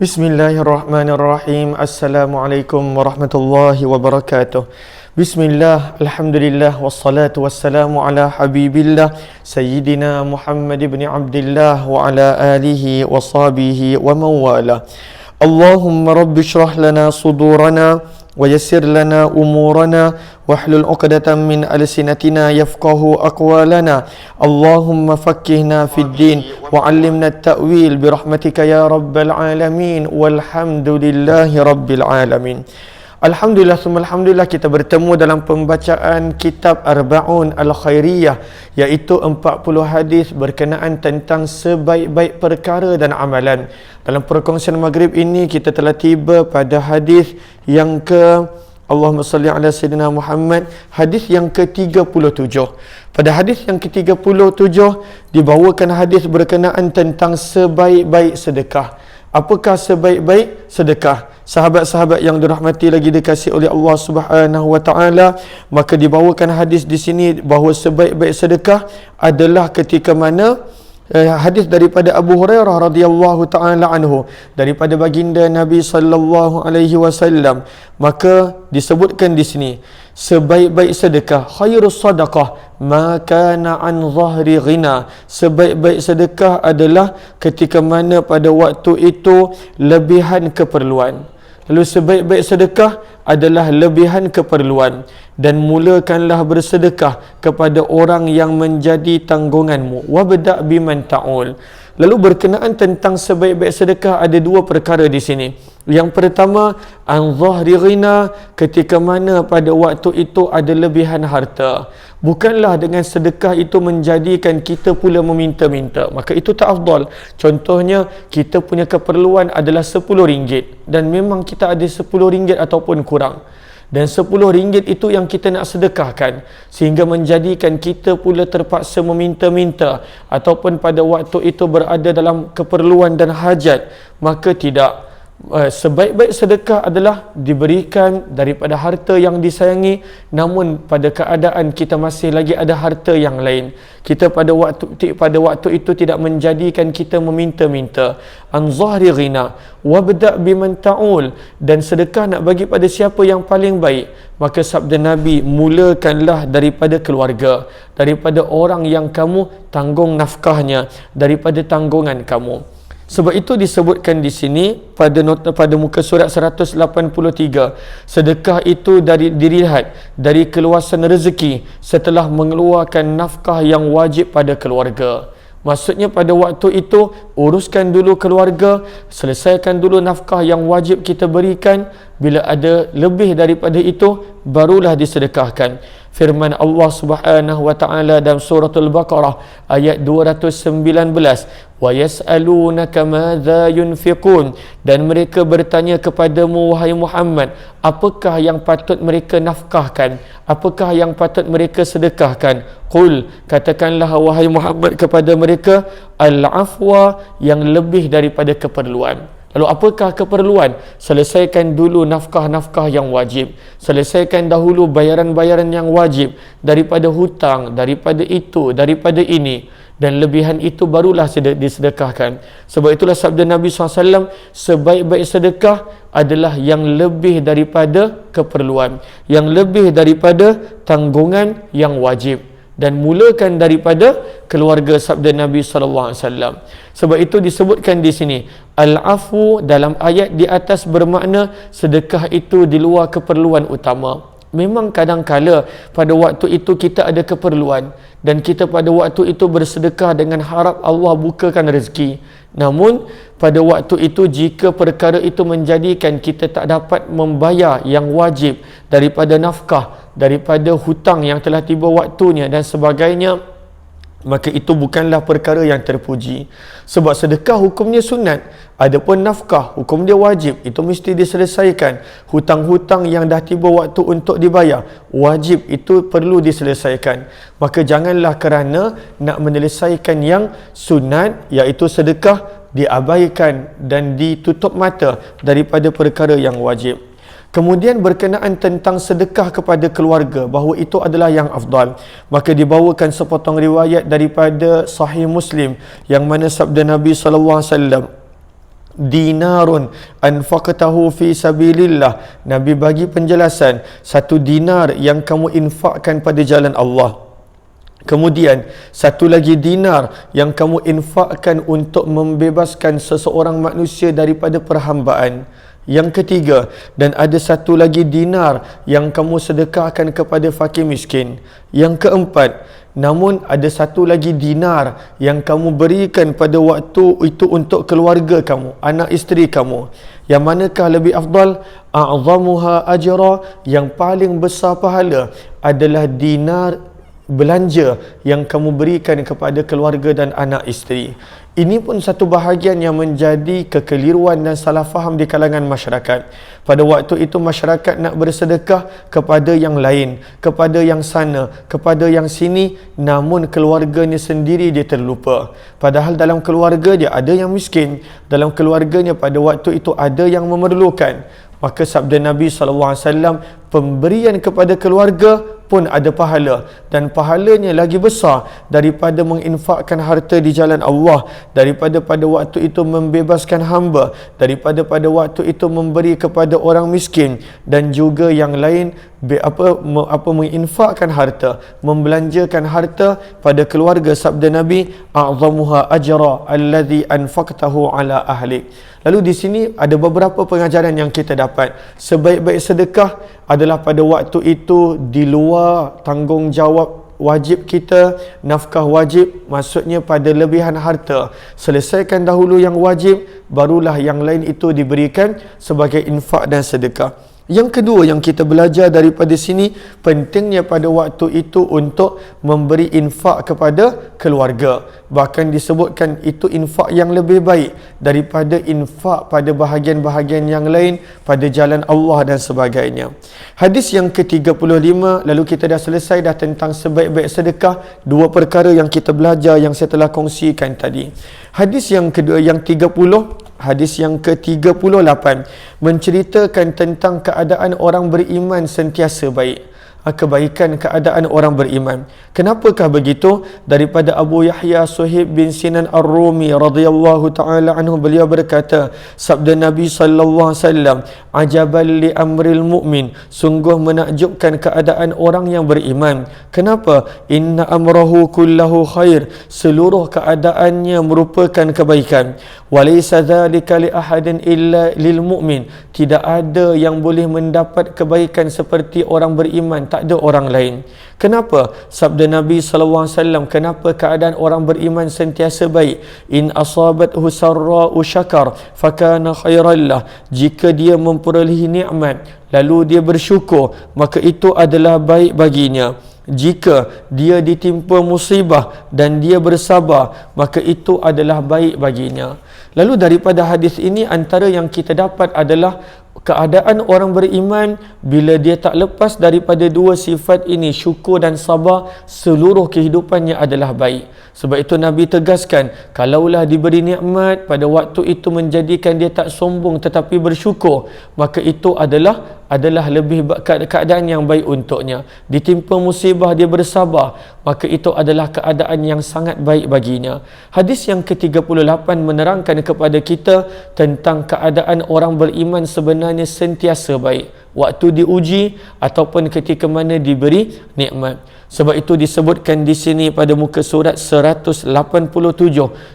Bismillahirrahmanirrahim. Assalamualaikum warahmatullahi wabarakatuh. Bismillah, alhamdulillah, wassalatu wassalamu ala habibillah Sayyidina Muhammad ibn Abdillah wa ala alihi wa sahbihi wa mawala. Allahumma rabbi syrah lana sudurana wa yassir lana umurana wahlul 'uqdatam min alsinatina yafqahu aqwalana. Allahumma faqqihna fid din wa 'allimna at-ta'wil bi rahmatika ya rabbal alamin walhamdulillahi rabbil alamin. Alhamdulillah, alhamdulillah, kita bertemu dalam pembacaan kitab Arba'un Al-Khairiyah, iaitu 40 hadis berkenaan tentang sebaik-baik perkara dan amalan. Dalam perkongsian maghrib ini kita telah tiba pada hadis yang Allahumma salli ala Sayyidina Muhammad, hadis yang ke-37. Pada hadis yang ke-37 dibawakan hadis berkenaan tentang sebaik-baik sedekah. Apakah sebaik-baik sedekah? Sahabat-sahabat yang dirahmati lagi dikasihi oleh Allah Subhanahu wa taala, maka dibawakan hadis di sini bahawa sebaik-baik sedekah adalah ketika mana hadis daripada Abu Hurairah radhiyallahu taala anhu, daripada baginda Nabi sallallahu alaihi wasallam, maka disebutkan di sini sebaik-baik sedekah, khairus sadaqah ma kana an zahri ghina. Sebaik-baik sedekah adalah ketika mana pada waktu itu lebihan keperluan. Lalu sebaik-baik sedekah adalah lebihan keperluan, dan mulakanlah bersedekah kepada orang yang menjadi tanggunganmu. Wabda' biman ta'ul. Lalu berkenaan tentang sebaik-baik sedekah ada dua perkara di sini. Yang pertama, an zahri ghina, ketika mana pada waktu itu ada lebihan harta. Bukanlah dengan sedekah itu menjadikan kita pula meminta-minta, maka itu tak afdal. Contohnya, kita punya keperluan adalah RM10 dan memang kita ada RM10 ataupun kurang, dan RM10 itu yang kita nak sedekahkan, sehingga menjadikan kita pula terpaksa meminta-minta ataupun pada waktu itu berada dalam keperluan dan hajat, maka tidak. Sebaik-baik sedekah adalah diberikan daripada harta yang disayangi, namun pada keadaan kita masih lagi ada harta yang lain, kita pada waktu itu tidak menjadikan kita meminta-minta. An zahri ghina wabda' biman ta'ul. Dan sedekah nak bagi pada siapa yang paling baik, maka sabda Nabi, mulakanlah daripada keluarga, daripada orang yang kamu tanggung nafkahnya, daripada tanggungan kamu. Sebab itu disebutkan di sini pada muka surat 183, sedekah itu dilihat dari keluasan rezeki setelah mengeluarkan nafkah yang wajib pada keluarga. Maksudnya pada waktu itu uruskan dulu keluarga, selesaikan dulu nafkah yang wajib kita berikan. Bila ada lebih daripada itu, barulah disedekahkan. Firman Allah Subhanahu wa taala dalam suratul Baqarah ayat 219, wa yas'alunaka madza yunfiqun, dan mereka bertanya kepadamu wahai Muhammad, apakah yang patut mereka nafkahkan, apakah yang patut mereka sedekahkan. Qul, katakanlah wahai Muhammad kepada mereka, al-afwa, yang lebih daripada keperluan. Lalu apakah keperluan? Selesaikan dulu nafkah-nafkah yang wajib, selesaikan dahulu bayaran-bayaran yang wajib, daripada hutang, daripada itu, daripada ini, dan lebihan itu barulah disedekahkan. Sebab itulah sabda Nabi SAW, sebaik-baik sedekah adalah yang lebih daripada keperluan, yang lebih daripada tanggungan yang wajib, dan mulakan daripada keluarga, sabda Nabi SAW. Sebab itu disebutkan di sini, al-afu dalam ayat di atas bermakna sedekah itu di luar keperluan utama. Memang kadang-kala pada waktu itu kita ada keperluan, dan kita pada waktu itu bersedekah dengan harap Allah bukakan rezeki. Namun pada waktu itu jika perkara itu menjadikan kita tak dapat membayar yang wajib daripada nafkah, daripada hutang yang telah tiba waktunya dan sebagainya, maka itu bukanlah perkara yang terpuji. Sebab sedekah hukumnya sunat, adapun nafkah hukum dia wajib, itu mesti diselesaikan. Hutang-hutang yang dah tiba waktu untuk dibayar, wajib, itu perlu diselesaikan. Maka janganlah kerana nak menyelesaikan yang sunat, iaitu sedekah, diabaikan dan ditutup mata daripada perkara yang wajib. Kemudian berkenaan tentang sedekah kepada keluarga, bahawa itu adalah yang afdal, maka dibawakan sepotong riwayat daripada Sahih Muslim, yang mana sabda Nabi SAW, dinarun anfaqtahu fi sabilillah. Nabi bagi penjelasan, satu dinar yang kamu infakkan pada jalan Allah. Kemudian satu lagi dinar yang kamu infakkan untuk membebaskan seseorang manusia daripada perhambaan. Yang ketiga, dan ada satu lagi dinar yang kamu sedekahkan kepada fakir miskin. Yang keempat, namun ada satu lagi dinar yang kamu berikan pada waktu itu untuk keluarga kamu, anak isteri kamu. Yang manakah lebih afdal? A'zamuha ajra, yang paling besar pahala adalah dinar belanja yang kamu berikan kepada keluarga dan anak isteri. Ini pun satu bahagian yang menjadi kekeliruan dan salah faham di kalangan masyarakat. Pada waktu itu masyarakat nak bersedekah kepada yang lain, kepada yang sana, kepada yang sini, namun keluarganya sendiri dia terlupa. Padahal dalam keluarga dia ada yang miskin, dalam keluarganya pada waktu itu ada yang memerlukan. Maka sabda Nabi SAW, pemberian kepada keluarga pun ada pahala, dan pahalanya lagi besar daripada menginfakkan harta di jalan Allah, daripada pada waktu itu membebaskan hamba, daripada pada waktu itu memberi kepada orang miskin, dan juga yang lain menginfakkan harta, membelanjakan harta pada keluarga. Sabda Nabi, a'zamuha ajra alladhi anfaqtahu ala ahlik. Lalu di sini ada beberapa pengajaran yang kita dapat. Sebaik-baik sedekah adalah pada waktu itu di luar tanggungjawab wajib kita, nafkah wajib, maksudnya pada lebihan harta. Selesaikan dahulu yang wajib, barulah yang lain itu diberikan sebagai infak dan sedekah. Yang kedua yang kita belajar daripada sini, pentingnya pada waktu itu untuk memberi infak kepada keluarga. Bahkan disebutkan itu infak yang lebih baik daripada infak pada bahagian-bahagian yang lain pada jalan Allah dan sebagainya. Hadis yang ke-35, lalu kita dah selesai dah tentang sebaik-baik sedekah. Dua perkara yang kita belajar yang saya telah kongsikan tadi. Hadis yang kedua, yang 30, hadis yang ke-38 menceritakan tentang keadaan orang beriman sentiasa baik. Kebaikan keadaan orang beriman. Kenapakah begitu? Daripada Abu Yahya Suhaib bin Sinan Ar-Rumi radhiyallahu taala anhu, beliau berkata, sabda Nabi sallallahu alaihi wasallam, ajaban li amril mu'min, sungguh menakjubkan keadaan orang yang beriman. Kenapa? Inna amrahu kullahu khair, seluruh keadaannya merupakan kebaikan. Walaysa dzalika li ahadin illa lil mu'min, tidak ada yang boleh mendapat kebaikan seperti orang beriman, tak ada orang lain. Kenapa? Sabda Nabi SAW, kenapa keadaan orang beriman sentiasa baik? In asabathu sarra'u syakar fakana khairallah, jika dia memperolehi nikmat lalu dia bersyukur, maka itu adalah baik baginya. Jika dia ditimpa musibah dan dia bersabar, maka itu adalah baik baginya. Lalu daripada hadis ini, antara yang kita dapat adalah keadaan orang beriman bila dia tak lepas daripada dua sifat ini, syukur dan sabar, seluruh kehidupannya adalah baik. Sebab itu Nabi tegaskan, kalaulah diberi nikmat pada waktu itu menjadikan dia tak sombong tetapi bersyukur, maka itu adalah lebih keadaan yang baik untuknya. Ditimpa musibah dia bersabar, maka itu adalah keadaan yang sangat baik baginya. Hadis yang ke-38 menerangkan kepada kita tentang keadaan orang beriman sebenarnya sentiasa baik waktu diuji ataupun ketika mana diberi nikmat. Sebab itu disebutkan di sini pada muka surat 187,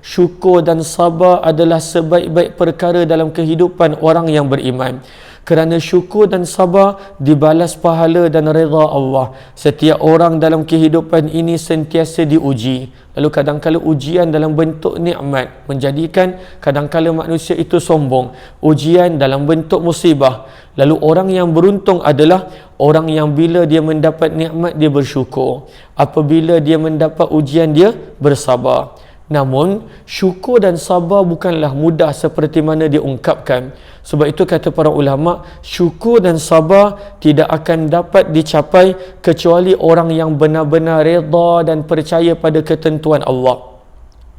syukur dan sabar adalah sebaik-baik perkara dalam kehidupan orang yang beriman. Kerana syukur dan sabar dibalas pahala dan redha Allah. Setiap orang dalam kehidupan ini sentiasa diuji. Lalu kadang-kala ujian dalam bentuk nikmat menjadikan kadang-kala manusia itu sombong. Ujian dalam bentuk musibah. Lalu orang yang beruntung adalah orang yang bila dia mendapat nikmat dia bersyukur. Apabila dia mendapat ujian dia bersabar. Namun syukur dan sabar bukanlah mudah seperti mana diungkapkan. Sebab itu kata para ulama, syukur dan sabar tidak akan dapat dicapai kecuali orang yang benar-benar redha dan percaya pada ketentuan Allah.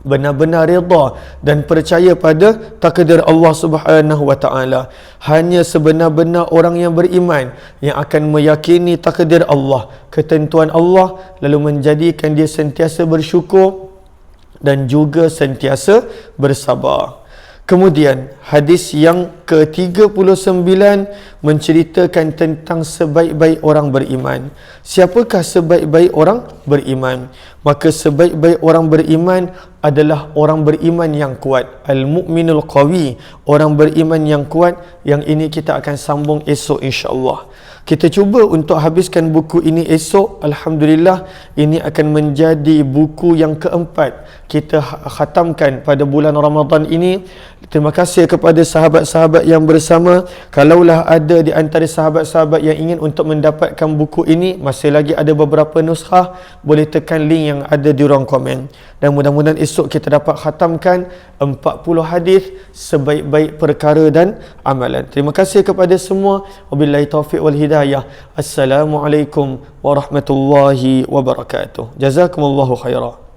Benar-benar redha dan percaya pada takdir Allah Subhanahu wa taala. Hanya sebenar-benar orang yang beriman yang akan meyakini takdir Allah, ketentuan Allah, lalu menjadikan dia sentiasa bersyukur dan juga sentiasa bersabar. Kemudian hadis yang ke-39 menceritakan tentang sebaik-baik orang beriman. Siapakah sebaik-baik orang beriman? Maka sebaik-baik orang beriman adalah orang beriman yang kuat. Al-mu'minul qawi, orang beriman yang kuat. Yang ini kita akan sambung esok insya-Allah. Kita cuba untuk habiskan buku ini esok. Alhamdulillah, ini akan menjadi buku yang keempat kita khatamkan pada bulan Ramadan ini. Terima kasih kepada sahabat-sahabat yang bersama. Kalaulah ada di antara sahabat-sahabat yang ingin untuk mendapatkan buku ini, masih lagi ada beberapa nuskhah, boleh tekan link yang ada di ruang komen. Dan mudah-mudahan esok kita dapat khatamkan 40 hadis sebaik-baik perkara dan amalan. Terima kasih kepada semua. Wabillahi taufiq wal hidayah. Assalamualaikum warahmatullahi wabarakatuh. Jazakumullahu khairan.